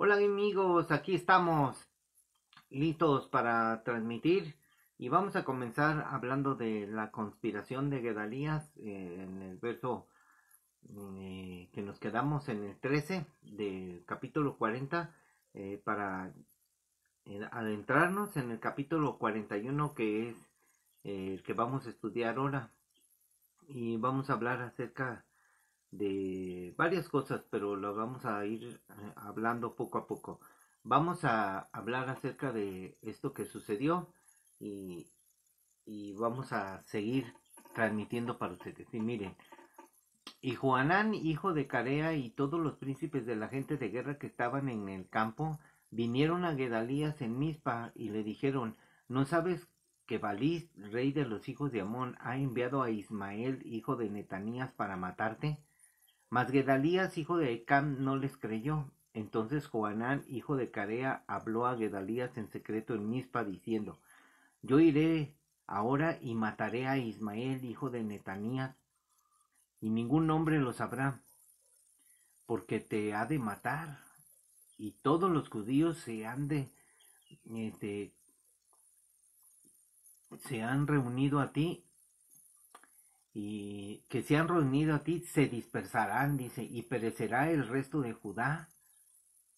Hola amigos, aquí estamos listos para transmitir y vamos a comenzar hablando de la conspiración de Gedalías en el verso que nos quedamos en el 13 del capítulo 40 para adentrarnos en el capítulo 41 que es el que vamos a estudiar ahora y vamos a hablar acerca de varias cosas, pero lo vamos a ir hablando poco a poco. Vamos a hablar acerca de esto que sucedió y, y vamos a seguir transmitiendo para ustedes. Y miren, y Joanán, hijo de Carea, y todos los príncipes de la gente de guerra que estaban en el campo, vinieron a Gedalías en Mizpa y le dijeron, ¿no sabes que Balís, rey de los hijos de Amón, ha enviado a Ismael, hijo de Netanías, para matarte? Mas Gedalías, hijo de Ecam, no les creyó. Entonces Joanán, hijo de Carea, habló a Gedalías en secreto en Mizpa, diciendo, Yo iré ahora y mataré a Ismael, hijo de Netanías, y ningún hombre lo sabrá, porque te ha de matar. Y todos los judíos este, se han reunido a ti, y que se han reunido a ti se dispersarán, dice, y perecerá el resto de Judá.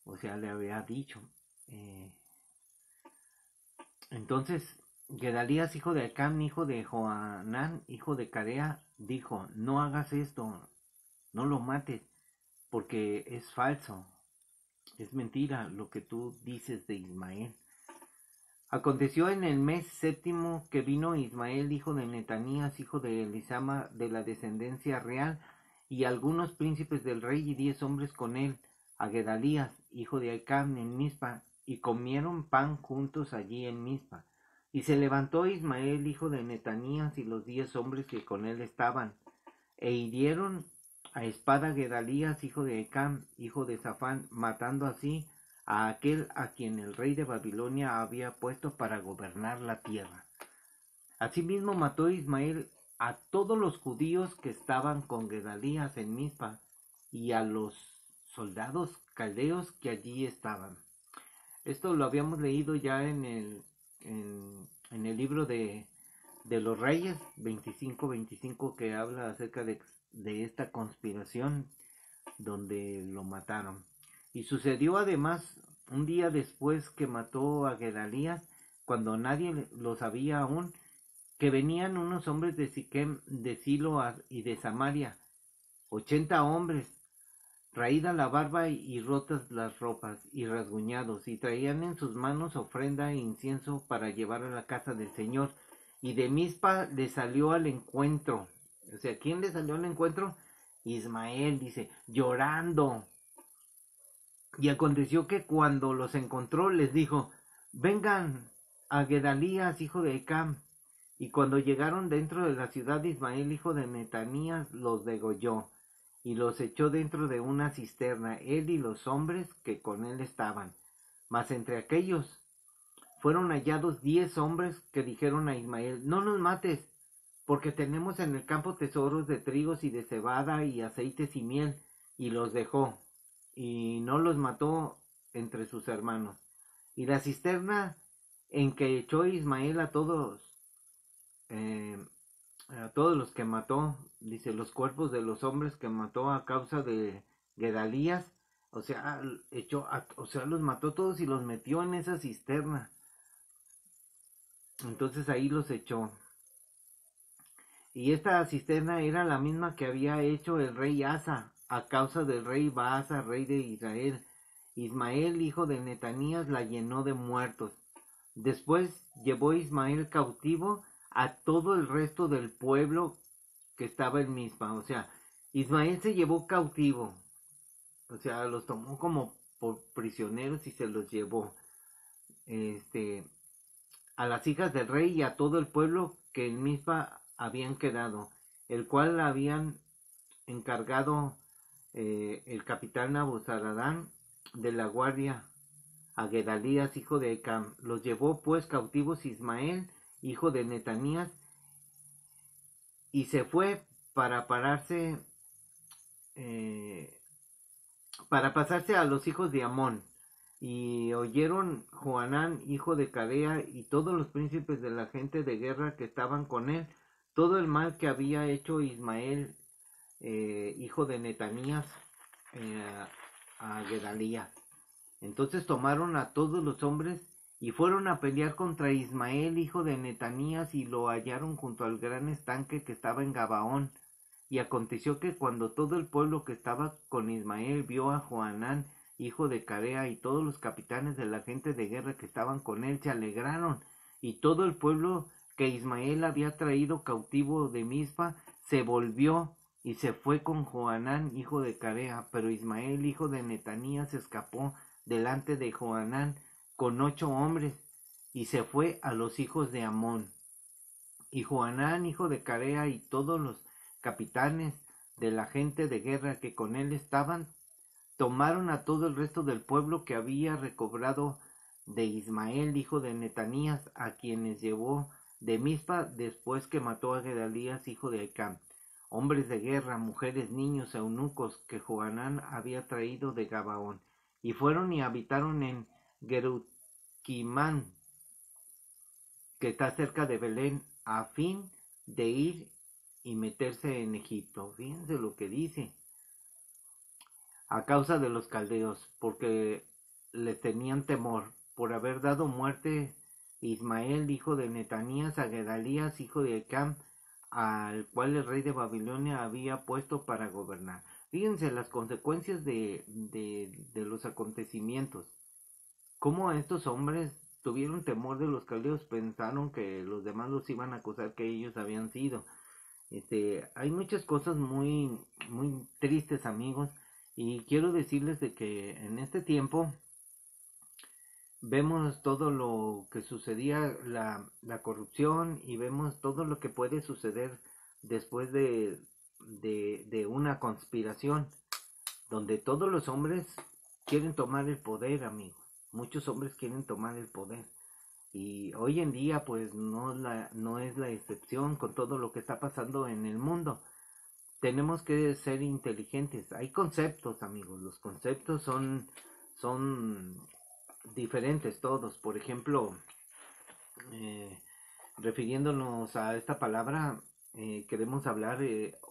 O sea, le había dicho. Eh, entonces, Gedalías, hijo de Acam, hijo de Joanán, hijo de Carea, dijo, no hagas esto, no lo mates, porque es falso, es mentira lo que tú dices de Ismael. Aconteció en el mes séptimo que vino Ismael, hijo de Netanías, hijo de Elisama, de la descendencia real, y algunos príncipes del rey y 10 hombres con él, a Gedalías, hijo de Acam, en Mizpa, y comieron pan juntos allí en Mizpa. Y se levantó Ismael, hijo de Netanías, y los 10 hombres que con él estaban, e hirieron a espada a Gedalías, hijo de Ecam, hijo de Safán, matando así a aquel a quien el rey de Babilonia había puesto para gobernar la tierra. Asimismo mató Ismael a todos los judíos que estaban con Gedalías en Mizpa y a los soldados caldeos que allí estaban. Esto lo habíamos leído ya en el libro de los Reyes 25-25 que habla acerca de esta conspiración donde lo mataron. Y sucedió además un día después que mató a Gedalías, cuando nadie lo sabía aún, que venían unos hombres de Siquem, de Silo y de Samaria, 80 hombres, raída la barba y rotas las ropas, y rasguñados, y traían en sus manos ofrenda e incienso para llevar a la casa del Señor. Y de Mizpa le salió al encuentro. O sea, ¿quién le salió al encuentro? Ismael, dice, llorando. Y aconteció que cuando los encontró les dijo, vengan a Gedalías, hijo de Ecam. Y cuando llegaron dentro de la ciudad, Ismael, hijo de Netanías, los degolló y los echó dentro de una cisterna, él y los hombres que con él estaban. Mas entre aquellos fueron hallados 10 hombres que dijeron a Ismael, no nos mates, porque tenemos en el campo tesoros de trigos y de cebada y aceites y miel, y los dejó, y no los mató entre sus hermanos. Y la cisterna en que echó Ismael eh, a todos los que mató, dice, los cuerpos de los hombres que mató a causa de Gedalías, o sea, los mató todos y los metió en esa cisterna. Entonces ahí los echó. Y esta cisterna era la misma que había hecho el rey Asa a causa del rey Baasa, rey de Israel. Ismael, hijo de Netanías, la llenó de muertos. Después llevó Ismael cautivo a todo el resto del pueblo que estaba en Mizpa. O sea, Ismael se llevó cautivo. O sea, los tomó como por prisioneros y se los llevó. A las hijas del rey y a todo el pueblo que en Mizpa habían quedado, el cual habían encargado el capitán Nabuzaradán de la guardia a Gedalías, hijo de Ecam. Los llevó pues cautivos Ismael, hijo de Netanías, y se fue para para pasarse a los hijos de Amón. Y oyeron Johanán, hijo de Carea, y todos los príncipes de la gente de guerra que estaban con él, todo el mal que había hecho Ismael, hijo de Netanías, eh, a Gedalías. Entonces tomaron a todos los hombres y fueron a pelear contra Ismael, hijo de Netanías, y lo hallaron junto al gran estanque que estaba en Gabaón. Y aconteció que cuando todo el pueblo que estaba con Ismael vio a Johanán, hijo de Carea, y todos los capitanes de la gente de guerra que estaban con él, se alegraron. Y todo el pueblo que Ismael había traído cautivo de Mizpa se volvió y se fue con Johanán, hijo de Carea. Pero Ismael, hijo de Netanías, escapó delante de Johanán con 8 hombres, y se fue a los hijos de Amón. Y Johanán, hijo de Carea, y todos los capitanes de la gente de guerra que con él estaban, tomaron a todo el resto del pueblo que había recobrado de Ismael, hijo de Netanías, a quienes llevó de Mizpa después que mató a Gedalías, hijo de Ahicam, hombres de guerra, mujeres, niños, eunucos, que Johanán había traído de Gabaón, y fueron y habitaron en Geruquimán, que está cerca de Belén, a fin de ir y meterse en Egipto. Fíjense lo que dice. A causa de los caldeos, porque le tenían temor, por haber dado muerte Ismael, hijo de Netanías, a Gedalías, hijo de Ahicam, al cual el rey de Babilonia había puesto para gobernar. Fíjense las consecuencias de los acontecimientos. Cómo estos hombres tuvieron temor de los caldeos, pensaron que los demás los iban a acusar que ellos habían sido. Hay muchas cosas muy, muy tristes, amigos, y quiero decirles de que en este tiempo vemos todo lo que sucedía, la corrupción, y vemos todo lo que puede suceder después de una conspiración, donde todos los hombres quieren tomar el poder, amigos. Muchos hombres quieren tomar el poder. Y hoy en día pues no es la excepción con todo lo que está pasando en el mundo. Tenemos que ser inteligentes. Hay conceptos, amigos. Los conceptos son diferentes todos. Por ejemplo, refiriéndonos a esta palabra, queremos hablar,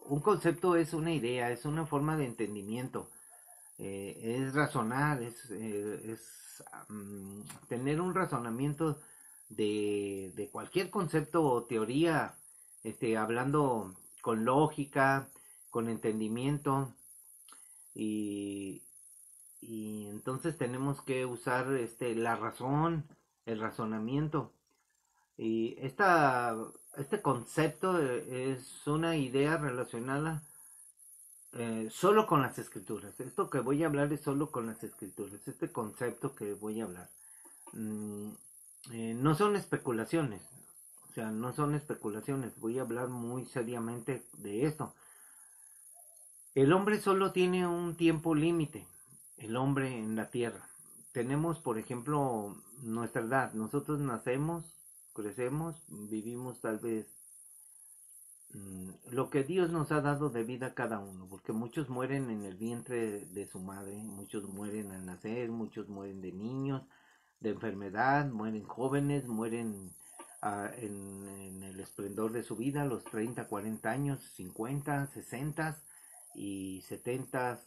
un concepto es una idea, es una forma de entendimiento, es razonar, es tener un razonamiento de cualquier concepto o teoría, hablando con lógica, con entendimiento, y, y entonces tenemos que usar la razón, el razonamiento. Y este concepto es una idea relacionada solo con las escrituras. Esto que voy a hablar es solo con las escrituras. Este concepto que voy a hablar. Mm, no son especulaciones. O sea, no son especulaciones. Voy a hablar muy seriamente de esto. El hombre solo tiene un tiempo límite. El hombre en la tierra. Tenemos, por ejemplo, nuestra edad. Nosotros nacemos, crecemos, vivimos tal vez lo que Dios nos ha dado de vida a cada uno, porque muchos mueren en el vientre de su madre, muchos mueren al nacer, muchos mueren de niños, de enfermedad, mueren jóvenes, mueren en el esplendor de su vida, a los 30, 40 años, 50, 60 y 70,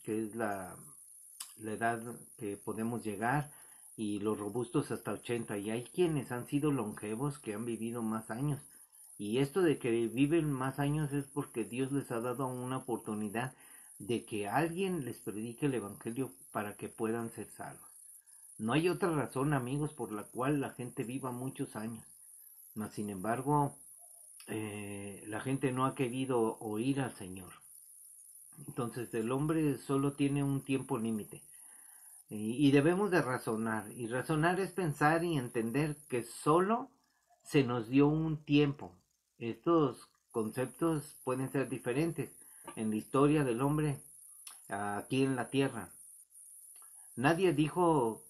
que es la edad que podemos llegar, y los robustos hasta 80, y hay quienes han sido longevos que han vivido más años. Y esto de que viven más años es porque Dios les ha dado una oportunidad de que alguien les predique el evangelio para que puedan ser salvos. No hay otra razón, amigos, por la cual la gente viva muchos años. Mas, sin embargo, la gente no ha querido oír al Señor. Entonces, el hombre solo tiene un tiempo límite. Y debemos de razonar. Y razonar es pensar y entender que solo se nos dio un tiempo. Estos conceptos pueden ser diferentes en la historia del hombre aquí en la tierra. Nadie dijo,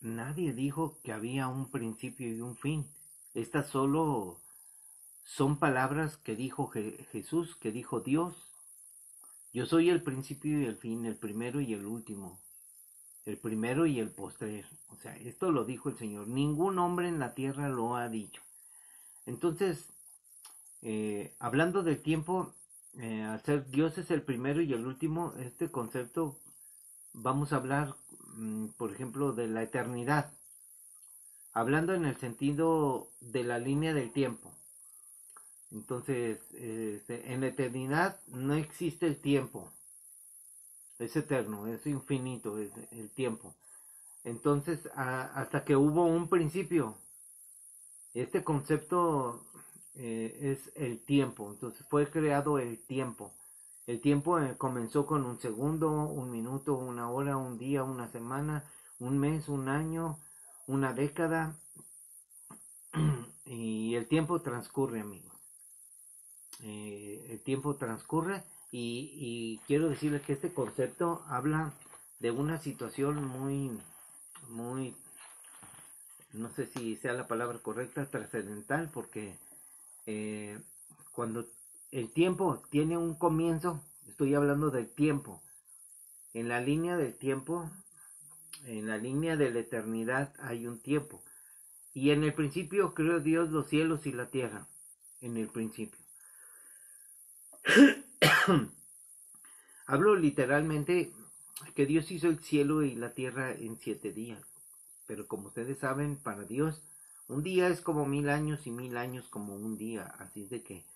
nadie dijo que había un principio y un fin. Estas solo son palabras que dijo Jesús, que dijo Dios. Yo soy el principio y el fin, el primero y el último. el primero y el postrero. O sea, esto lo dijo el Señor. Ningún hombre en la tierra lo ha dicho. Entonces, hablando del tiempo, al ser Dios es el primero y el último, este concepto, vamos a hablar, por ejemplo, de la eternidad. Hablando en el sentido de la línea del tiempo. Entonces, en la eternidad no existe el tiempo. Es eterno, es infinito, es el tiempo. Entonces, hasta que hubo un principio, este concepto es el tiempo. Entonces, fue creado el tiempo. El tiempo comenzó con un segundo, un minuto, una hora, un día, una semana, un mes, un año, una década. Y el tiempo transcurre, amigos. El tiempo transcurre y quiero decirles que este concepto habla de una situación muy, no sé si sea la palabra correcta, trascendental, porque cuando el tiempo tiene un comienzo, estoy hablando del tiempo, en la línea del tiempo, en la línea de la eternidad hay un tiempo, y en el principio creó Dios los cielos y la tierra, en el principio. Hablo literalmente que Dios hizo el cielo y la tierra en 7 días. Pero como ustedes saben, para Dios un día es como 1000 años y 1000 años como un día. Así es de que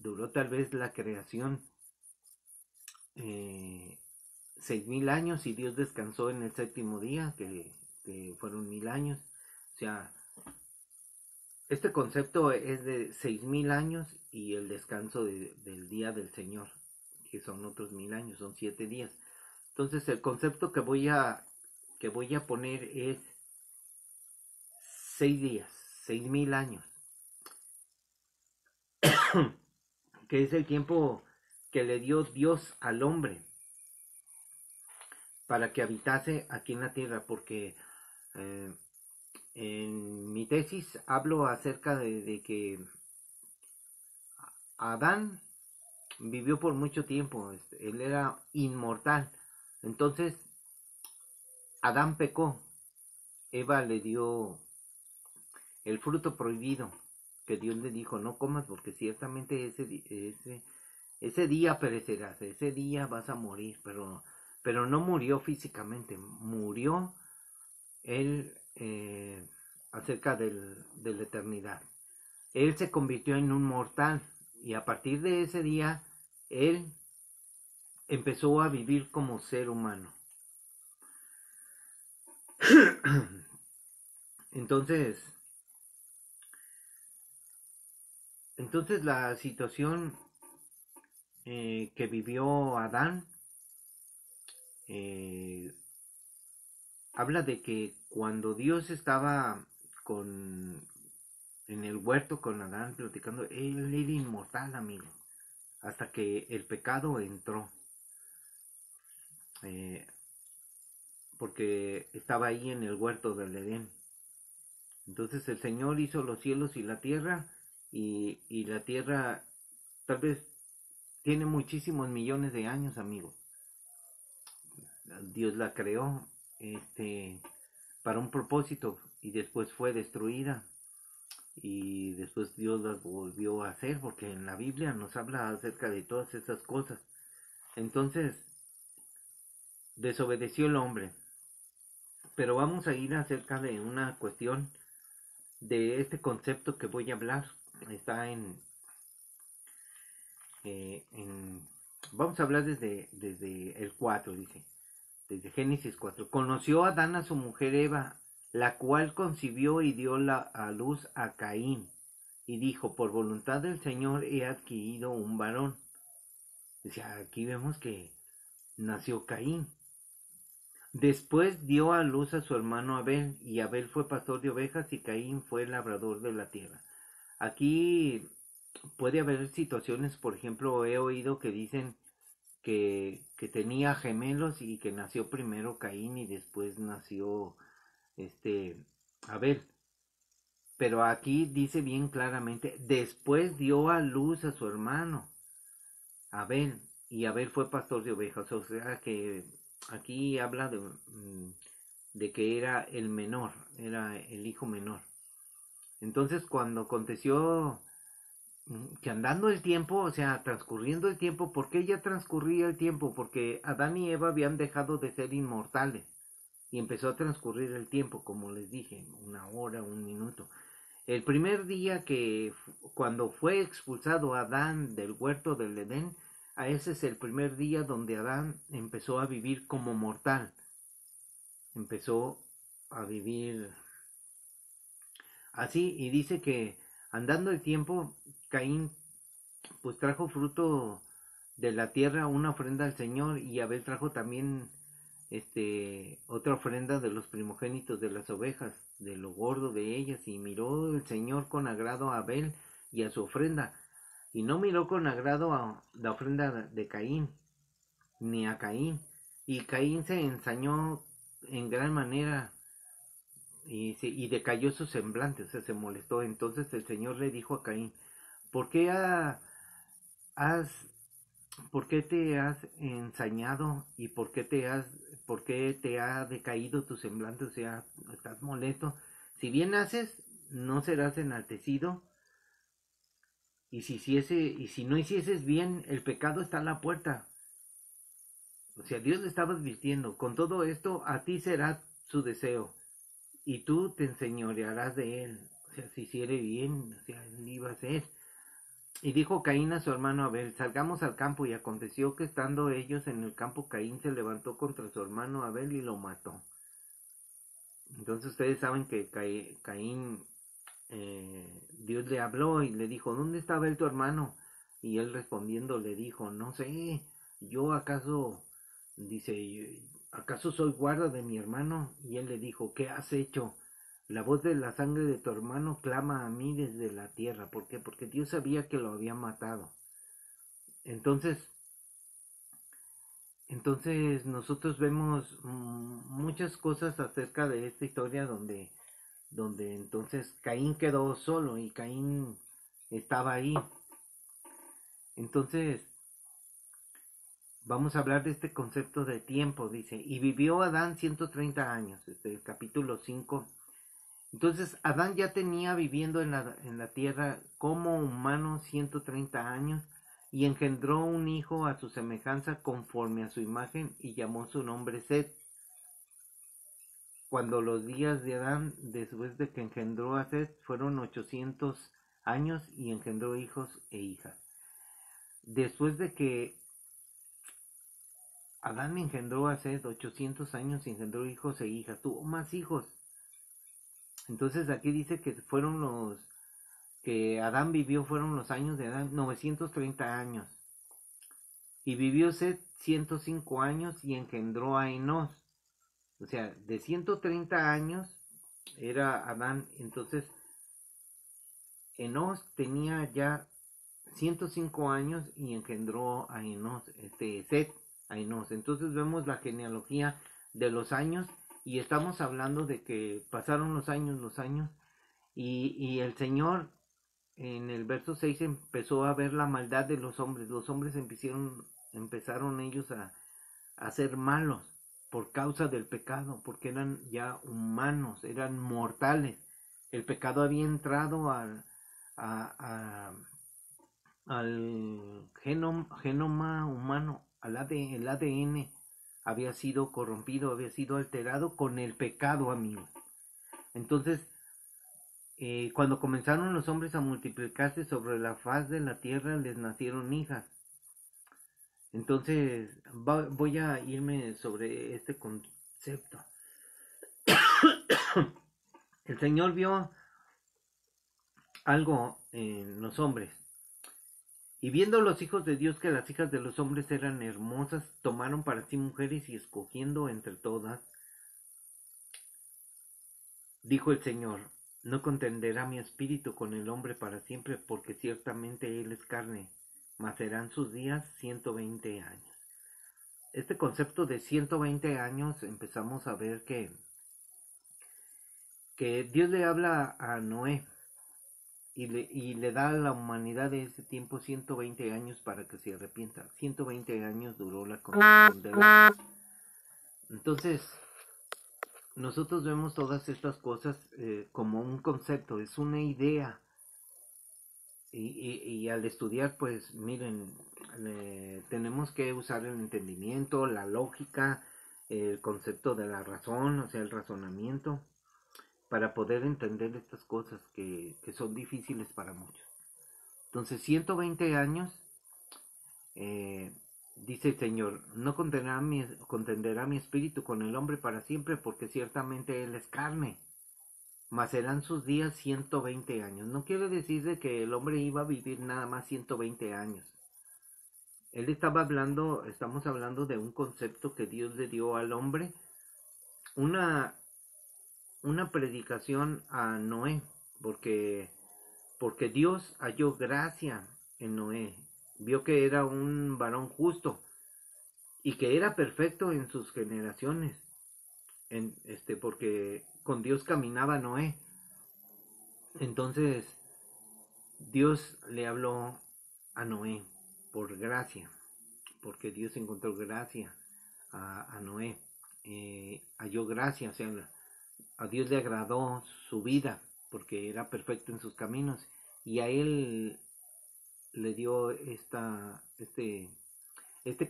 duró tal vez la creación 6000 años y Dios descansó en el 7º día, que fueron 1000 años. O sea, este concepto es de 6000 años y el descanso del día del Señor, que son otros 1000 años, son 7 días. Entonces el concepto que voy a poner es 6 días, 6000 años, que es el tiempo que le dio Dios al hombre para que habitase aquí en la tierra, porque en mi tesis hablo acerca de que Adán vivió por mucho tiempo, él era inmortal. Entonces Adán pecó, Eva le dio el fruto prohibido, que Dios le dijo, no comas porque ciertamente ese día perecerás, ese día vas a morir, pero no murió físicamente, murió él acerca de la eternidad. Él se convirtió en un mortal y a partir de ese día él empezó a vivir como ser humano. Entonces la situación que vivió Adán habla de que cuando Dios estaba en el huerto con Adán platicando, él era inmortal, amigo, hasta que el pecado entró, porque estaba ahí en el huerto del Edén. Entonces el Señor hizo los cielos y la tierra, y la tierra tal vez tiene muchísimos millones de años, amigo. Dios la creó para un propósito y después fue destruida y después Dios las volvió a hacer, porque en la Biblia nos habla acerca de todas esas cosas. Entonces desobedeció el hombre, pero vamos a ir acerca de una cuestión de este concepto que voy a hablar. Está vamos a hablar desde el 4, dice, desde Génesis 4. Conoció Adán a su mujer Eva, la cual concibió y dio a luz a Caín, y dijo, por voluntad del Señor he adquirido un varón. O sea, aquí vemos que nació Caín. Después dio a luz a su hermano Abel, y Abel fue pastor de ovejas y Caín fue labrador de la tierra. Aquí puede haber situaciones, por ejemplo, he oído que dicen que tenía gemelos y que nació primero Caín y después nació Abel. Pero aquí dice bien claramente, después dio a luz a su hermano Abel, y Abel fue pastor de ovejas. O sea que aquí habla de que era el menor, era el hijo menor. Entonces cuando aconteció que andando el tiempo, o sea, transcurriendo el tiempo, ¿por qué ya transcurría el tiempo? Porque Adán y Eva habían dejado de ser inmortales y empezó a transcurrir el tiempo, como les dije, una hora, un minuto. El primer día cuando fue expulsado Adán del huerto del Edén, a ese es el primer día donde Adán empezó a vivir como mortal, empezó a vivir así, y dice que andando el tiempo, Caín pues trajo fruto de la tierra, una ofrenda al Señor, y Abel trajo también otra ofrenda de los primogénitos de las ovejas, de lo gordo de ellas, y miró el Señor con agrado a Abel y a su ofrenda, y no miró con agrado a la ofrenda de Caín, ni a Caín, y Caín se ensañó en gran manera y decayó su semblante, o sea, se molestó. Entonces el Señor le dijo a Caín, ¿por qué has ¿por qué te has ensañado y por qué te ha decaído tu semblante? O sea, estás molesto. Si bien haces, no serás enaltecido. Y si no hicieses bien, el pecado está a la puerta. O sea, Dios le estaba advirtiendo, con todo esto a ti será su deseo, y tú te enseñorearás de él. O sea, si hiciere bien, o sea, él iba a hacer. Y dijo Caín a su hermano Abel, salgamos al campo, y aconteció que estando ellos en el campo, Caín se levantó contra su hermano Abel y lo mató. Entonces ustedes saben que Caín, Dios le habló y le dijo, ¿dónde está Abel tu hermano? Y él respondiendo le dijo, no sé, yo acaso, dice, ¿acaso soy guarda de mi hermano? Y él le dijo, ¿qué has hecho? La voz de la sangre de tu hermano clama a mí desde la tierra. ¿Por qué? Porque Dios sabía que lo había matado. Entonces, entonces nosotros vemos muchas cosas acerca de esta historia donde entonces Caín quedó solo y Caín estaba ahí. Entonces, vamos a hablar de este concepto de tiempo, dice, y vivió Adán 130 años, el capítulo 5. Entonces, Adán ya tenía viviendo en la tierra como humano 130 años y engendró un hijo a su semejanza conforme a su imagen y llamó su nombre Set. Cuando los días de Adán, después de que engendró a Set, fueron 800 años y engendró hijos e hijas. Después de que Adán engendró a Set, 800 años y engendró hijos e hijas, tuvo más hijos. Entonces aquí dice que fueron los que Adán vivió, fueron los años de Adán, 930 años. Y vivió Set 105 años y engendró a Enos. O sea, de 130 años era Adán. Entonces, Enos tenía ya 105 años y engendró a Enos, Set, a Enos. Entonces vemos la genealogía de los años y estamos hablando de que pasaron los años, y el Señor en el verso 6 empezó a ver la maldad de los hombres. Los hombres empezaron ellos a ser malos por causa del pecado, porque eran ya humanos, eran mortales. El pecado había entrado al genoma humano, el ADN había sido corrompido, había sido alterado con el pecado, amigos. Entonces, cuando comenzaron los hombres a multiplicarse sobre la faz de la tierra, les nacieron hijas. Entonces, voy a irme sobre este concepto. El Señor vio algo en los hombres. Y viendo los hijos de Dios que las hijas de los hombres eran hermosas, tomaron para sí mujeres y escogiendo entre todas, dijo el Señor, no contenderá mi espíritu con el hombre para siempre, porque ciertamente él es carne, mas serán sus días 120 años. Este concepto de 120 años empezamos a ver que Dios le habla a Noé y le da a la humanidad de ese tiempo 120 años para que se arrepienta. 120 años duró la concepción del arca. Entonces, nosotros vemos todas estas cosas como un concepto, es una idea. Y al estudiar, pues miren, tenemos que usar el entendimiento, la lógica, el concepto de la razón, o sea, el razonamiento, para poder entender estas cosas que son difíciles para muchos. Entonces, 120 años, dice el Señor, no contenderá mi espíritu con el hombre para siempre, porque ciertamente él es carne, mas serán sus días 120 años. No quiere decir de que el hombre iba a vivir nada más 120 años. Él estamos hablando de un concepto que Dios le dio al hombre, una, una predicación a Noé, porque Dios halló gracia en Noé, vio que era un varón justo y que era perfecto en sus generaciones, porque con Dios caminaba Noé. Entonces Dios le habló a Noé por gracia, porque Dios encontró gracia a Noé, halló gracia, o sea, a Dios le agradó su vida, porque era perfecto en sus caminos, y a él le dio este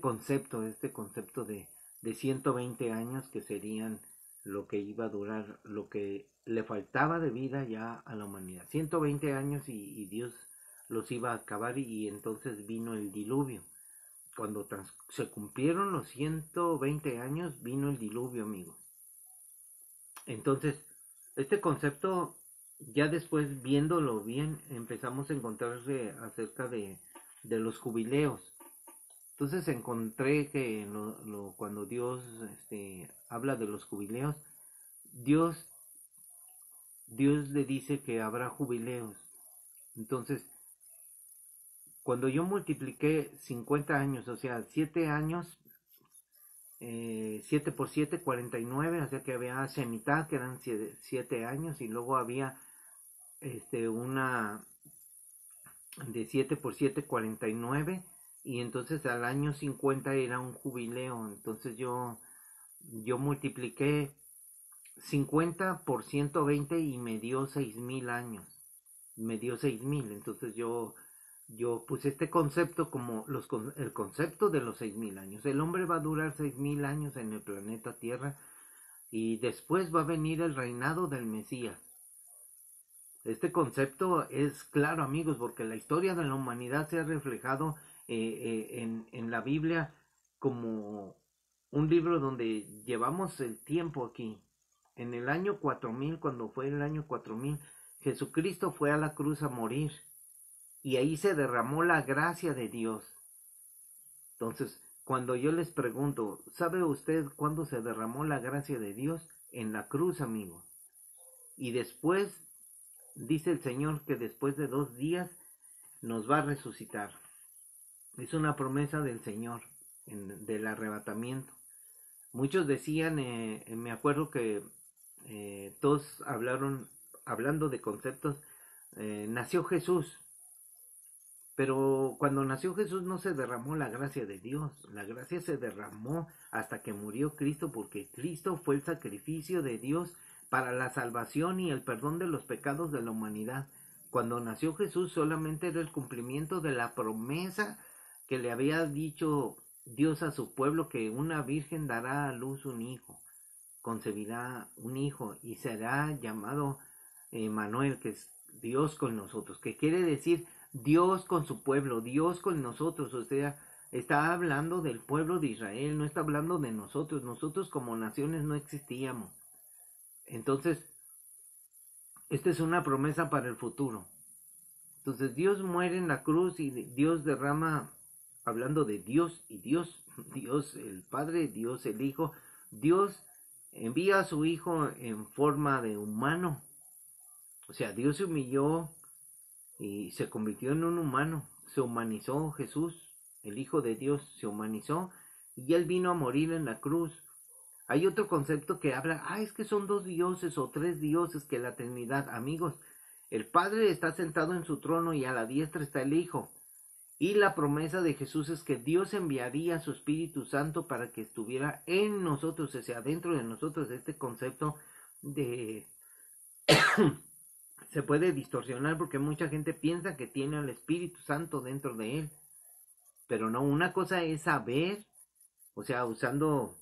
concepto de 120 años, que serían lo que iba a durar, lo que le faltaba de vida ya a la humanidad. 120 años y Dios los iba a acabar, y entonces vino el diluvio. Cuando se cumplieron los 120 años, vino el diluvio, amigos. Entonces, este concepto, ya después viéndolo bien, empezamos a encontrarse acerca de los jubileos. Entonces encontré que cuando Dios habla de los jubileos, Dios le dice que habrá jubileos. Entonces, cuando yo multipliqué 50 años, o sea, 7 años, 7 por 7, 49, o sea que había mitad, que eran 7 años, y luego había una de 7 por 7, 49, y entonces al año 50 era un jubileo. Entonces yo multipliqué 50 por 120 y me dio 6,000 años. Me dio 6,000. Entonces yo puse este concepto como el concepto de los 6,000 años. El hombre va a durar 6,000 años en el planeta Tierra, y después va a venir el reinado del Mesías. Este concepto es claro, amigos, porque la historia de la humanidad se ha reflejado en la Biblia como un libro donde llevamos el tiempo aquí. En el año 4000, cuando fue el año 4000, Jesucristo fue a la cruz a morir, y ahí se derramó la gracia de Dios. Entonces, cuando yo les pregunto, ¿sabe usted cuándo se derramó la gracia de Dios? En la cruz, amigo. Y después dice el Señor que después de 2 días nos va a resucitar. Es una promesa del Señor del arrebatamiento. Muchos decían, me acuerdo que todos hablando de conceptos, nació Jesús. Pero cuando nació Jesús no se derramó la gracia de Dios. La gracia se derramó hasta que murió Cristo, porque Cristo fue el sacrificio de Dios para la salvación y el perdón de los pecados de la humanidad. Cuando nació Jesús solamente era el cumplimiento de la promesa que le había dicho Dios a su pueblo, que una virgen dará a luz un hijo, concebirá un hijo y será llamado Manuel, que es Dios con nosotros, que quiere decir Dios con su pueblo, Dios con nosotros. O sea, está hablando del pueblo de Israel, no está hablando de nosotros. Nosotros como naciones no existíamos. Entonces, esta es una promesa para el futuro. Entonces Dios muere en la cruz y Dios derrama, hablando de Dios y Dios, Dios el Padre, Dios el Hijo, Dios envía a su Hijo en forma de humano. O sea, Dios se humilló y se convirtió en un humano, se humanizó. Jesús, el Hijo de Dios, se humanizó y Él vino a morir en la cruz. Hay otro concepto que habla, es que son 2 dioses o 3 dioses, que la Trinidad. Amigos, el Padre está sentado en su trono y a la diestra está el Hijo. Y la promesa de Jesús es que Dios enviaría a su Espíritu Santo para que estuviera en nosotros, o sea, dentro de nosotros. Este concepto de se puede distorsionar porque mucha gente piensa que tiene al Espíritu Santo dentro de él, pero no, una cosa es saber, o sea, usando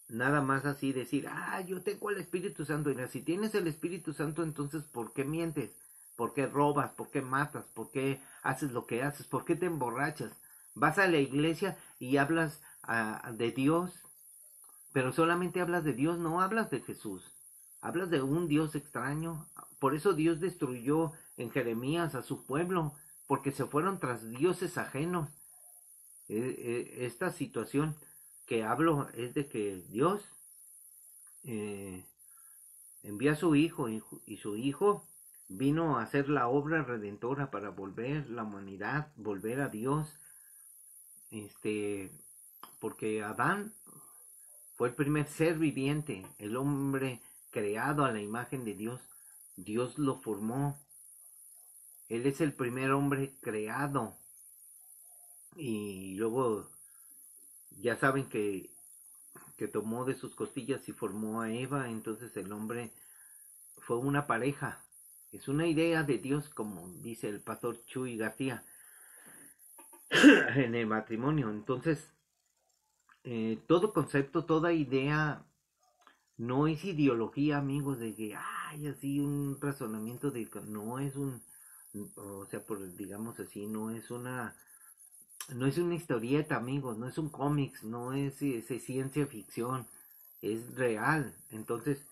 nada más así decir, yo tengo el Espíritu Santo. Y si tienes el Espíritu Santo, entonces ¿por qué mientes? ¿Por qué robas? ¿Por qué matas? ¿Por qué haces lo que haces? ¿Por qué te emborrachas? Vas a la iglesia y hablas de Dios, pero solamente hablas de Dios, no hablas de Jesús. Hablas de un Dios extraño. Por eso Dios destruyó en Jeremías a su pueblo, porque se fueron tras dioses ajenos. Esta situación que hablo es de que Dios eh, envía a su hijo y su hijo vino a hacer la obra redentora para volver la humanidad, volver a Dios, porque Adán fue el primer ser viviente, el hombre creado a la imagen de Dios. Dios lo formó. Él es el primer hombre creado. Y luego ya saben que tomó de sus costillas y formó a Eva. Entonces el hombre fue una pareja. Es una idea de Dios, como dice el pastor Chuy García, en el matrimonio. Entonces, todo concepto, toda idea no es ideología, amigos, de que hay así un razonamiento de que no es o sea, digamos así, no es una historieta, amigos, no es un cómics, no es ciencia ficción, es real. Entonces,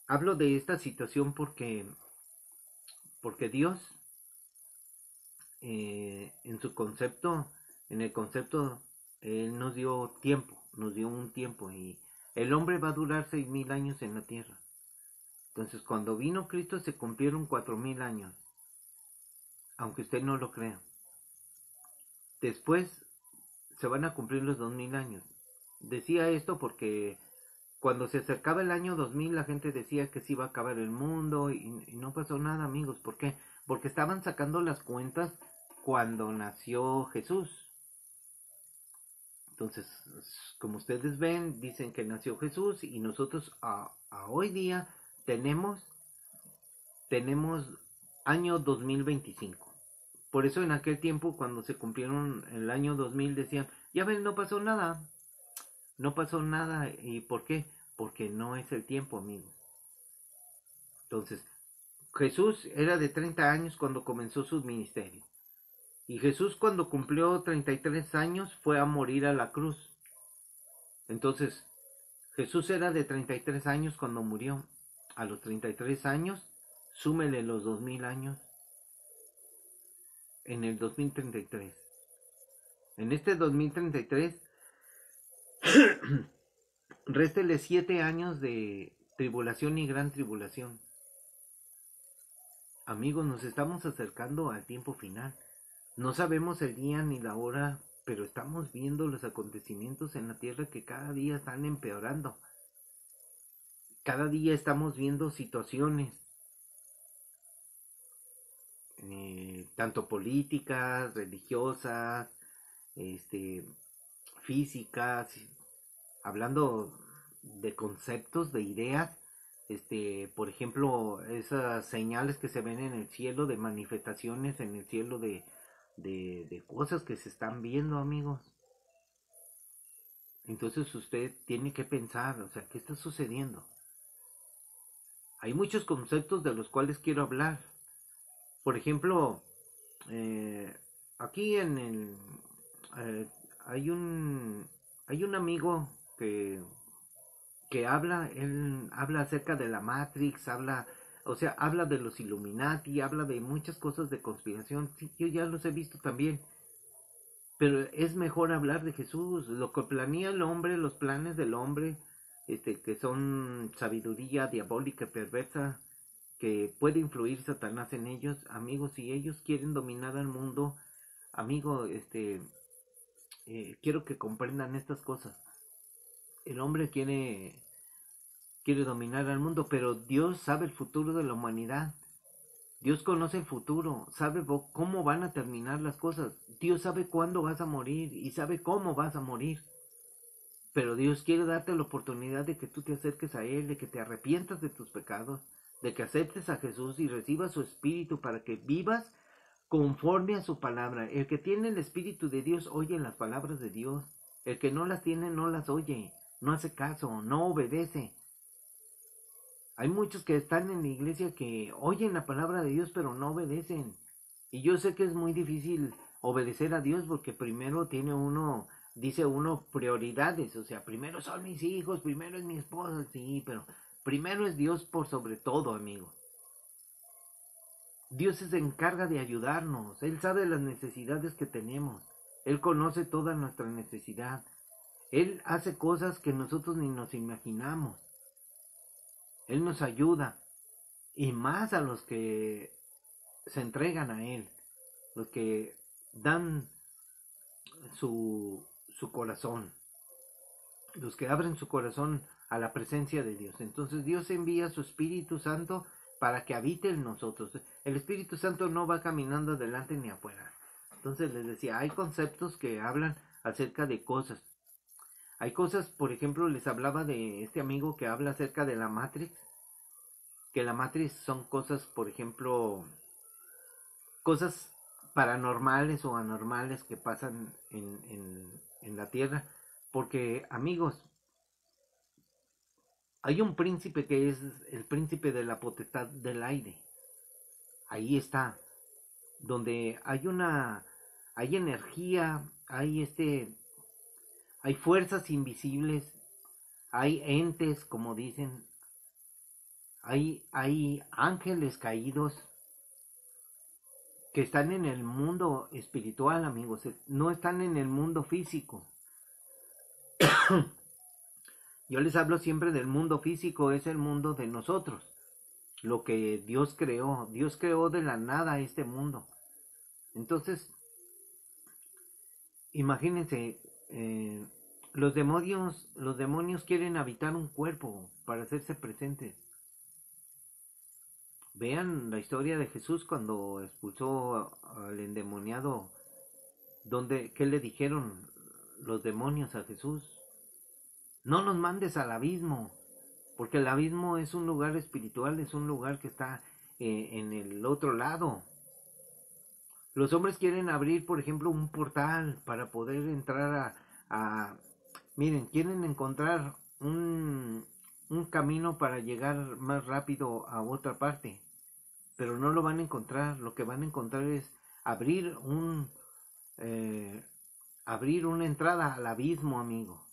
hablo de esta situación porque Dios, en su concepto, en el concepto, Él nos dio tiempo, nos dio un tiempo, y el hombre va a durar 6,000 años en la tierra. Entonces, cuando vino Cristo se cumplieron 4,000 años, aunque usted no lo crea. Después se van a cumplir los 2,000 años. Decía esto porque cuando se acercaba el año 2000 la gente decía que se iba a acabar el mundo, y no pasó nada, amigos. ¿Por qué? Porque estaban sacando las cuentas cuando nació Jesús. Entonces, como ustedes ven, dicen que nació Jesús, y nosotros a hoy día tenemos año 2025. Por eso en aquel tiempo, cuando se cumplieron el año 2000, decían, ya ven, no pasó nada. No pasó nada. ¿Y por qué? Porque no es el tiempo, amigos. Entonces, Jesús era de 30 años cuando comenzó su ministerio. Y Jesús, cuando cumplió 33 años, fue a morir a la cruz. Entonces, Jesús era de 33 años cuando murió. A los 33 años, súmele los 2,000 años en el 2033. En este 2033, réstele 7 años de tribulación y gran tribulación. Amigos, nos estamos acercando al tiempo final. No sabemos el día ni la hora, pero estamos viendo los acontecimientos en la tierra que cada día están empeorando. Cada día estamos viendo situaciones, tanto políticas, religiosas, físicas, hablando de conceptos, de ideas, por ejemplo, esas señales que se ven en el cielo, de manifestaciones en el cielo, de cosas que se están viendo, amigos. Entonces usted tiene que pensar, o sea, ¿qué está sucediendo? Hay muchos conceptos de los cuales quiero hablar. Por ejemplo, aquí eh, hay un amigo que él habla acerca de la Matrix, habla de los Illuminati, habla de muchas cosas de conspiración. Sí, yo ya los he visto también. Pero es mejor hablar de Jesús, lo que planea el hombre, los planes del hombre, que son sabiduría diabólica perversa, que puede influir Satanás en ellos. Amigos, si ellos quieren dominar al mundo, amigo, quiero que comprendan estas cosas. El hombre quiere dominar al mundo, pero Dios sabe el futuro de la humanidad. Dios conoce el futuro, sabe cómo van a terminar las cosas. Dios sabe cuándo vas a morir y sabe cómo vas a morir. Pero Dios quiere darte la oportunidad de que tú te acerques a Él, de que te arrepientas de tus pecados, de que aceptes a Jesús y recibas su Espíritu para que vivas conforme a su palabra. El que tiene el Espíritu de Dios oye las palabras de Dios. El que no las tiene no las oye, no hace caso, no obedece. Hay muchos que están en la iglesia que oyen la palabra de Dios pero no obedecen. Y yo sé que es muy difícil obedecer a Dios porque primero tiene uno, dice uno, prioridades. O sea, primero son mis hijos, primero es mi esposa, sí, pero primero es Dios por sobre todo, amigo. Dios se encarga de ayudarnos. Él sabe las necesidades que tenemos. Él conoce toda nuestra necesidad. Él hace cosas que nosotros ni nos imaginamos. Él nos ayuda. Y más a los que se entregan a Él. Los que dan su corazón. Los que abren su corazón a la presencia de Dios. Entonces Dios envía su Espíritu Santo para que habite en nosotros. El Espíritu Santo no va caminando adelante ni afuera. Entonces les decía, hay conceptos que hablan acerca de cosas. Hay cosas, por ejemplo, les hablaba de este amigo que habla acerca de la Matrix. Que la Matrix son cosas, por ejemplo, cosas paranormales o anormales que pasan en la Tierra. Porque, amigos, hay un príncipe que es el príncipe de la potestad del aire. Ahí está. Donde hay energía, hay fuerzas invisibles, hay entes, como dicen, hay ángeles caídos que están en el mundo espiritual, amigos, no están en el mundo físico. Yo les hablo siempre del mundo físico, es el mundo de nosotros, lo que Dios creó de la nada este mundo. Entonces, imagínense, los demonios quieren habitar un cuerpo para hacerse presentes. Vean la historia de Jesús cuando expulsó al endemoniado, ¿qué le dijeron los demonios a Jesús? No nos mandes al abismo, porque el abismo es un lugar espiritual, es un lugar que está en el otro lado. Los hombres quieren abrir, por ejemplo, un portal para poder entrar miren, quieren encontrar un camino para llegar más rápido a otra parte, pero no lo van a encontrar. Lo que van a encontrar es abrir una entrada al abismo, amigo.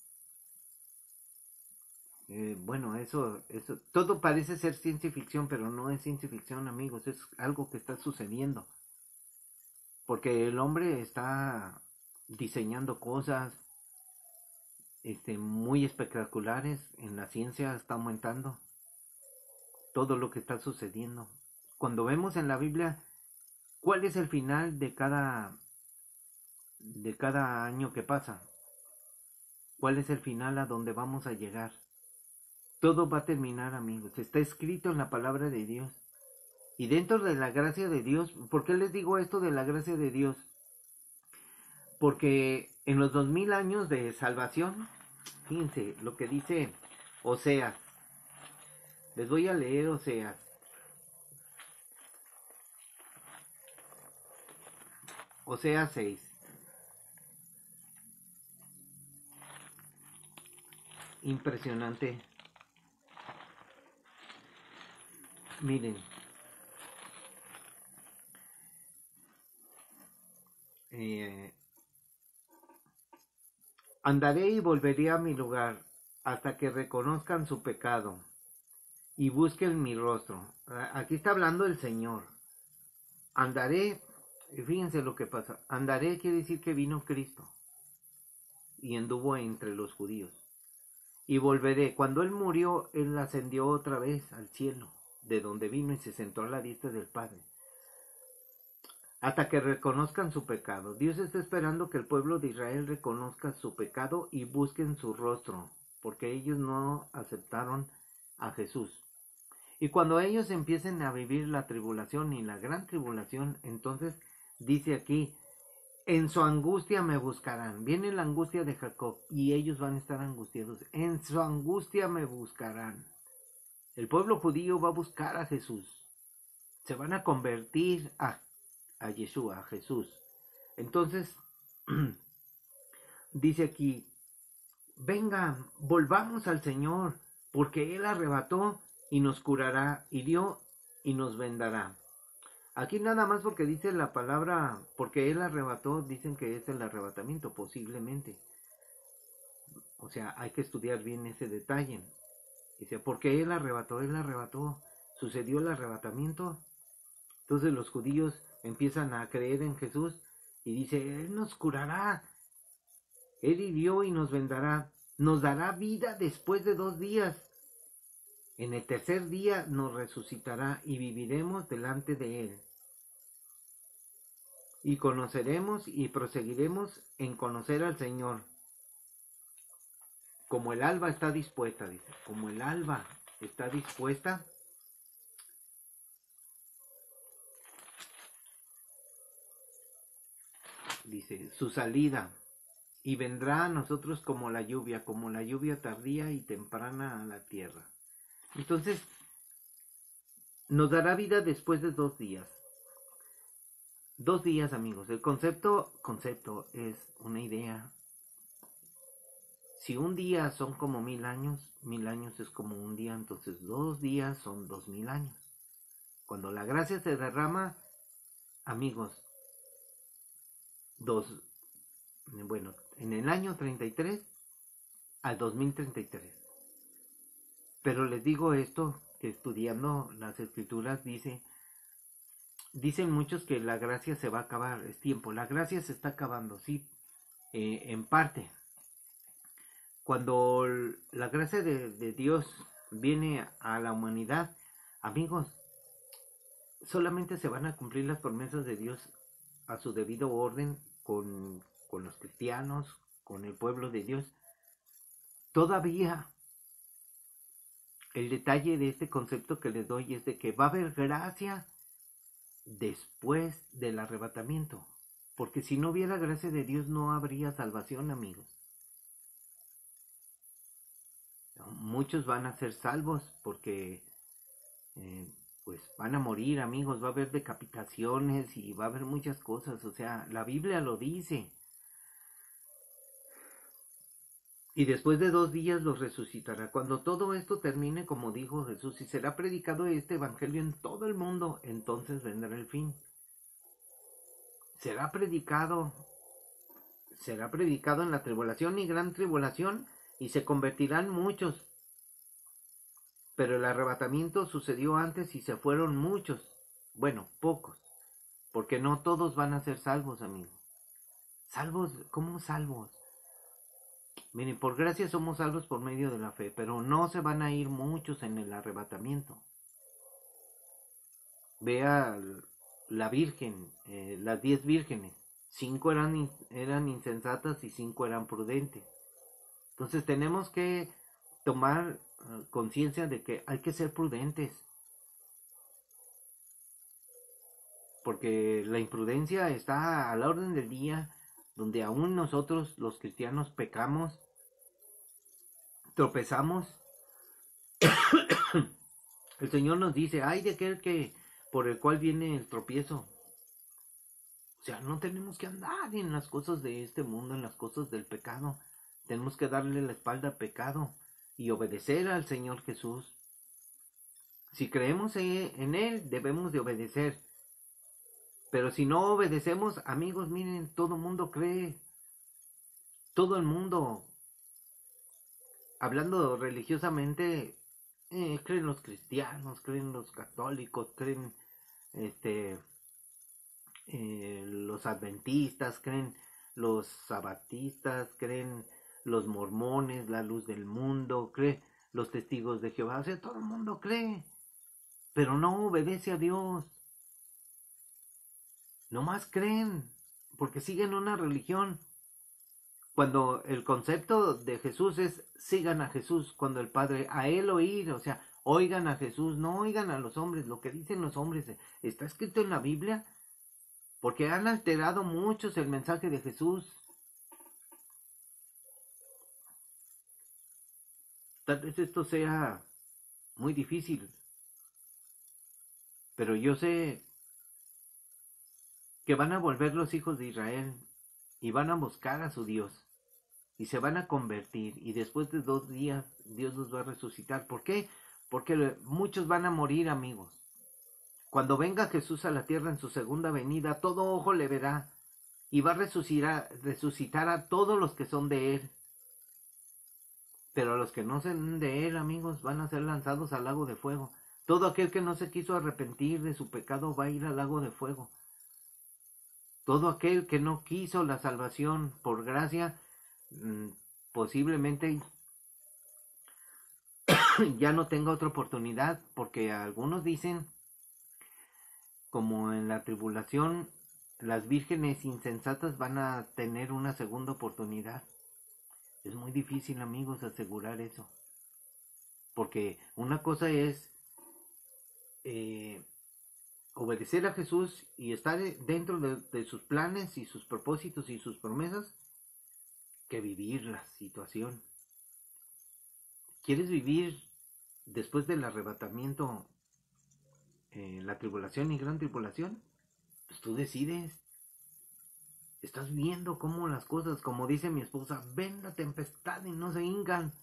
Bueno, eso todo parece ser ciencia ficción, pero no es ciencia ficción, amigos, es algo que está sucediendo. Porque el hombre está diseñando cosas muy espectaculares, en la ciencia está aumentando todo lo que está sucediendo. Cuando vemos en la Biblia cuál es el final de cada año que pasa, cuál es el final a donde vamos a llegar, todo va a terminar, amigos. Está escrito en la palabra de Dios. Y dentro de la gracia de Dios, ¿por qué les digo esto de la gracia de Dios? Porque en los 2000 años de salvación, fíjense lo que dice Oseas. Les voy a leer Oseas. Oseas 6. Impresionante. Miren. Andaré y volveré a mi lugar hasta que reconozcan su pecado y busquen mi rostro. Aquí está hablando el Señor. Andaré, fíjense lo que pasa. Andaré quiere decir que vino Cristo y anduvo entre los judíos. Y volveré. Cuando Él murió, Él ascendió otra vez al cielo, de donde vino y se sentó a la diestra del Padre. Hasta que reconozcan su pecado. Dios está esperando que el pueblo de Israel reconozca su pecado y busquen su rostro, porque ellos no aceptaron a Jesús. Y cuando ellos empiecen a vivir la tribulación y la gran tribulación, entonces dice aquí, en su angustia me buscarán. Viene la angustia de Jacob y ellos van a estar angustiados. En su angustia me buscarán. El pueblo judío va a buscar a Jesús. Se van a convertir a Yeshua, a Jesús. Entonces, dice aquí, vengan, volvamos al Señor, porque Él arrebató y nos curará, hirió y nos vendará. Aquí nada más porque dice la palabra, porque Él arrebató, dicen que es el arrebatamiento, posiblemente. O sea, hay que estudiar bien ese detalle. Dice, porque Él arrebató, sucedió el arrebatamiento. Entonces los judíos empiezan a creer en Jesús y dice, Él nos curará, Él hirió y nos vendará, nos dará vida después de 2 días. En el tercer día nos resucitará y viviremos delante de Él. Y conoceremos y proseguiremos en conocer al Señor. Como el alba está dispuesta, dice, como el alba está dispuesta, dice, su salida, y vendrá a nosotros como la lluvia tardía y temprana a la tierra. Entonces, nos dará vida después de 2 días. 2 días, amigos. El concepto es una idea. Si un día son como 1000 años, 1000 años es como un día, entonces 2 días son 2000 años. Cuando la gracia se derrama, amigos, en el año 33 al 2033. Pero les digo esto, que estudiando las escrituras dicen muchos que la gracia se va a acabar, es tiempo, la gracia se está acabando, sí, en parte. Cuando la gracia de Dios viene a la humanidad, amigos, solamente se van a cumplir las promesas de Dios a su debido orden con los cristianos, con el pueblo de Dios. Todavía el detalle de este concepto que les doy es de que va a haber gracia después del arrebatamiento, porque si no hubiera gracia de Dios no habría salvación, amigos. Muchos van a ser salvos porque pues van a morir, amigos, va a haber decapitaciones y va a haber muchas cosas, o sea, la Biblia lo dice. Y después de 2 días los resucitará. Cuando todo esto termine, como dijo Jesús, y será predicado este evangelio en todo el mundo, entonces vendrá el fin. Será predicado en la tribulación y gran tribulación, y se convertirán muchos. Pero el arrebatamiento sucedió antes y se fueron muchos. Bueno, pocos. Porque no todos van a ser salvos, amigos. ¿Salvos? ¿Cómo salvos? Miren, por gracia somos salvos por medio de la fe, pero no se van a ir muchos en el arrebatamiento. Vea la Virgen, las 10 vírgenes. 5 eran insensatas y 5 eran prudentes. Entonces tenemos que tomar conciencia de que hay que ser prudentes. Porque la imprudencia está a la orden del día, donde aún nosotros los cristianos pecamos, tropezamos. El Señor nos dice, ay de aquel que por el cual viene el tropiezo. O sea, no tenemos que andar en las cosas de este mundo, en las cosas del pecado. Tenemos que darle la espalda al pecado y obedecer al Señor Jesús. Si creemos en Él, debemos de obedecer. Pero si no obedecemos, amigos, miren, todo el mundo cree. Todo el mundo, hablando religiosamente, creen los cristianos, creen los católicos, creen los adventistas, creen los sabatistas, creen los mormones, la luz del mundo, creen los testigos de Jehová. O sea, todo el mundo cree, pero no obedece a Dios. Nomás creen, porque siguen una religión. Cuando el concepto de Jesús es sigan a Jesús, cuando el Padre, a Él oír, o sea, oigan a Jesús, no oigan a los hombres, lo que dicen los hombres está escrito en la Biblia, porque han alterado muchos el mensaje de Jesús. Tal vez esto sea muy difícil, pero yo sé que van a volver los hijos de Israel y van a buscar a su Dios y se van a convertir, y después de 2 días Dios los va a resucitar. ¿Por qué? Porque muchos van a morir, amigos. Cuando venga Jesús a la tierra en su segunda venida, todo ojo le verá y va a resucitar a todos los que son de él. Pero a los que no son de él, amigos, van a ser lanzados al lago de fuego. Todo aquel que no se quiso arrepentir de su pecado va a ir al lago de fuego. Todo aquel que no quiso la salvación por gracia, posiblemente ya no tenga otra oportunidad, porque algunos dicen, como en la tribulación, las vírgenes insensatas van a tener una segunda oportunidad. Es muy difícil, amigos, asegurar eso, porque una cosa es obedecer a Jesús y estar dentro de sus planes y sus propósitos y sus promesas, que vivir la situación. ¿Quieres vivir después del arrebatamiento la tribulación y gran tribulación? Pues tú decides. Estás viendo cómo las cosas, como dice mi esposa, ven la tempestad y no se hincan.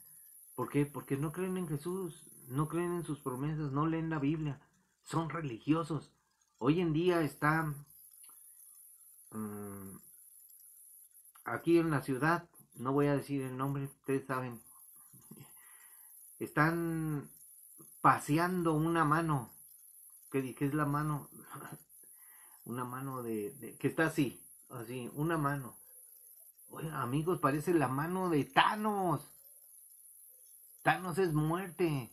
¿Por qué? Porque no creen en Jesús, no creen en sus promesas, no leen la Biblia, son religiosos. Hoy en día está aquí en la ciudad, no voy a decir el nombre, ustedes saben, están paseando una mano. ¿Qué es la mano? Una mano que está así, una mano. Oye, amigos, parece la mano de Thanos. Thanos es muerte.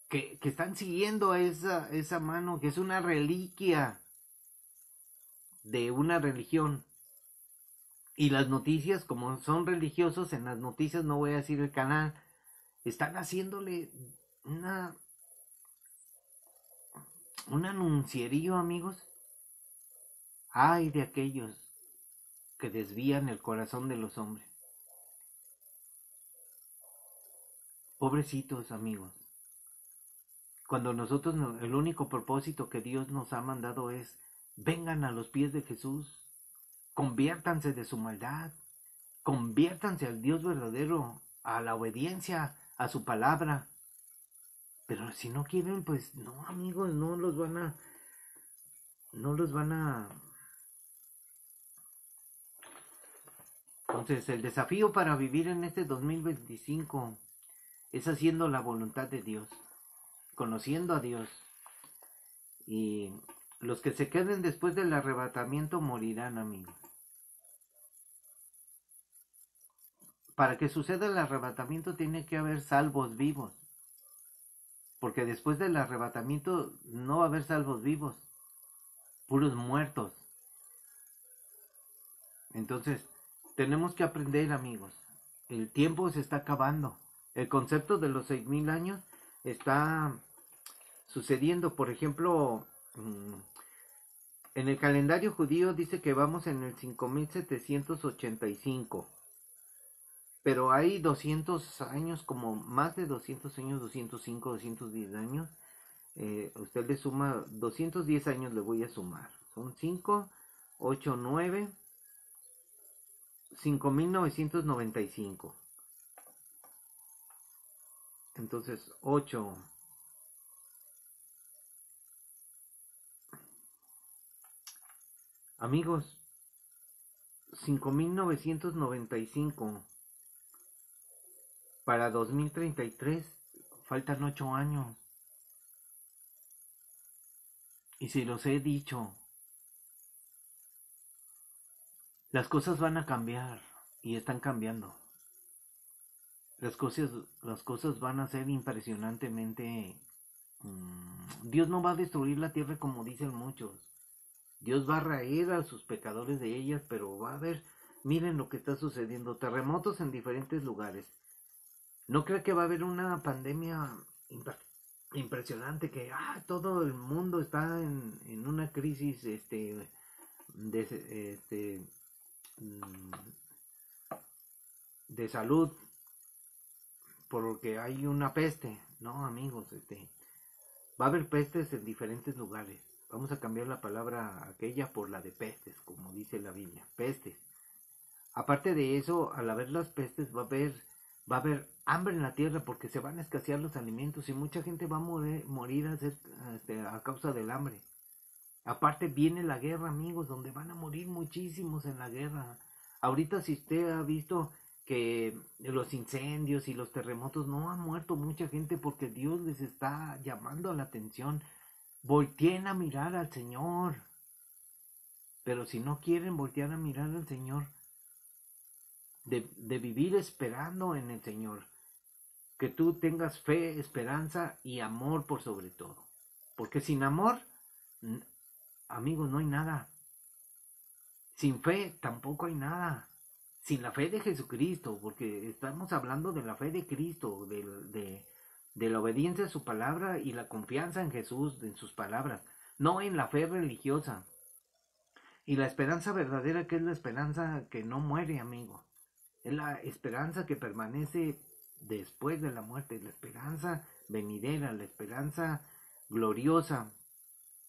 Que están siguiendo esa mano, que es una reliquia de una religión. Y las noticias, como son religiosos, en las noticias, no voy a decir el canal, están haciéndole un anuncierío, amigos. Ay de aquellos que desvían el corazón de los hombres. Pobrecitos, amigos. Cuando nosotros, el único propósito que Dios nos ha mandado es: vengan a los pies de Jesús, conviértanse de su maldad, conviértanse al Dios verdadero, a la obediencia, a su palabra. Pero si no quieren, pues no, amigos, no los van a. Entonces, el desafío para vivir en este 2025 es haciendo la voluntad de Dios, conociendo a Dios. Y los que se queden después del arrebatamiento morirán, amigos. Para que suceda el arrebatamiento tiene que haber salvos vivos. Porque después del arrebatamiento no va a haber salvos vivos, puros muertos. Entonces, tenemos que aprender, amigos. El tiempo se está acabando. El concepto de los 6,000 años está sucediendo. Por ejemplo, en el calendario judío dice que vamos en el 5,785. Pero hay 200 años, como más de 200 años, 205, 210 años. Usted le suma 210 años, le voy a sumar. Son 5, 8, 9, 5,995. Entonces, 8. Amigos, 5,995 para 2033, faltan 8 años. Y si los he dicho, las cosas van a cambiar y están cambiando. Las cosas van a ser impresionantemente. Dios no va a destruir la tierra como dicen muchos. Dios va a raer a sus pecadores de ellas, pero va a haber, miren lo que está sucediendo, terremotos en diferentes lugares. No creo que va a haber una pandemia impa- impresionante que todo el mundo está en una crisis mm, de salud porque hay una peste. No, amigos, va a haber pestes en diferentes lugares. Vamos a cambiar la palabra aquella por la de pestes, como dice la Biblia, pestes. Aparte de eso, al haber las pestes va a haber hambre en la tierra porque se van a escasear los alimentos y mucha gente va a morir a causa del hambre. Aparte viene la guerra, amigos, donde van a morir muchísimos en la guerra. Ahorita si usted ha visto que los incendios y los terremotos no han muerto mucha gente porque Dios les está llamando la atención. Volteen a mirar al Señor. Pero si no quieren voltear a mirar al Señor, de vivir esperando en el Señor, que tú tengas fe, esperanza y amor por sobre todo. Porque sin amor, amigos, no hay nada. Sin fe tampoco hay nada. Sin la fe de Jesucristo, porque estamos hablando de la fe de Cristo, de la obediencia a su palabra y la confianza en Jesús, en sus palabras, no en la fe religiosa. Y la esperanza verdadera, que es la esperanza que no muere, amigo. Es la esperanza que permanece después de la muerte, la esperanza venidera, la esperanza gloriosa,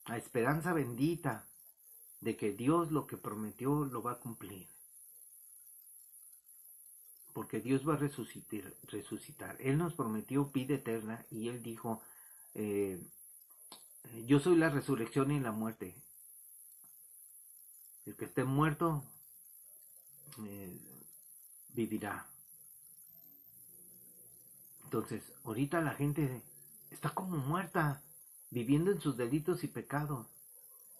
la esperanza bendita de que Dios lo que prometió lo va a cumplir. Porque Dios va a resucitar. Él nos prometió vida eterna y Él dijo, yo soy la resurrección y la muerte. El que esté muerto vivirá. Entonces, ahorita la gente está como muerta, viviendo en sus delitos y pecados.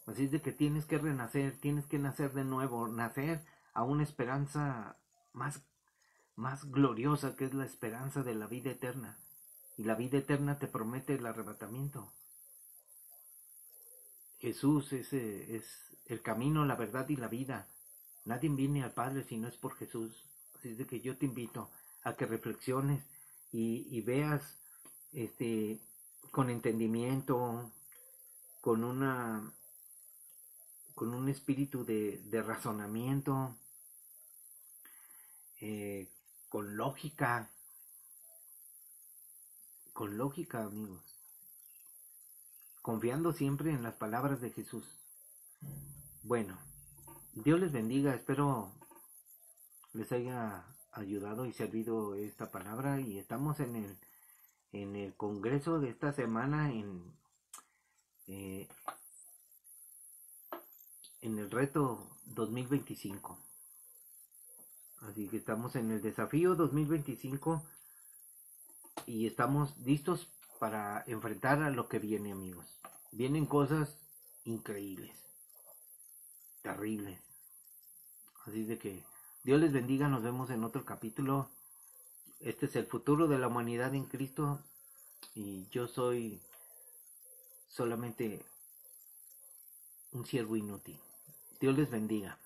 Así es de que tienes que renacer, tienes que nacer de nuevo, nacer a una esperanza más gloriosa, que es la esperanza de la vida eterna. Y la vida eterna te promete el arrebatamiento. Jesús es el camino, la verdad y la vida. Nadie viene al Padre si no es por Jesús. Así es de que yo te invito a que reflexiones y veas con entendimiento, con un espíritu de razonamiento, con lógica, amigos, confiando siempre en las palabras de Jesús. Bueno, Dios les bendiga, espero les haya ayudado y servido esta palabra y estamos en el congreso de esta semana en el reto 2025. Así que estamos en el desafío 2025 y estamos listos para enfrentar a lo que viene, amigos. Vienen cosas increíbles, terribles. Así de que Dios les bendiga, nos vemos en otro capítulo. Este es el futuro de la humanidad en Cristo y yo soy solamente un siervo inútil. Dios les bendiga.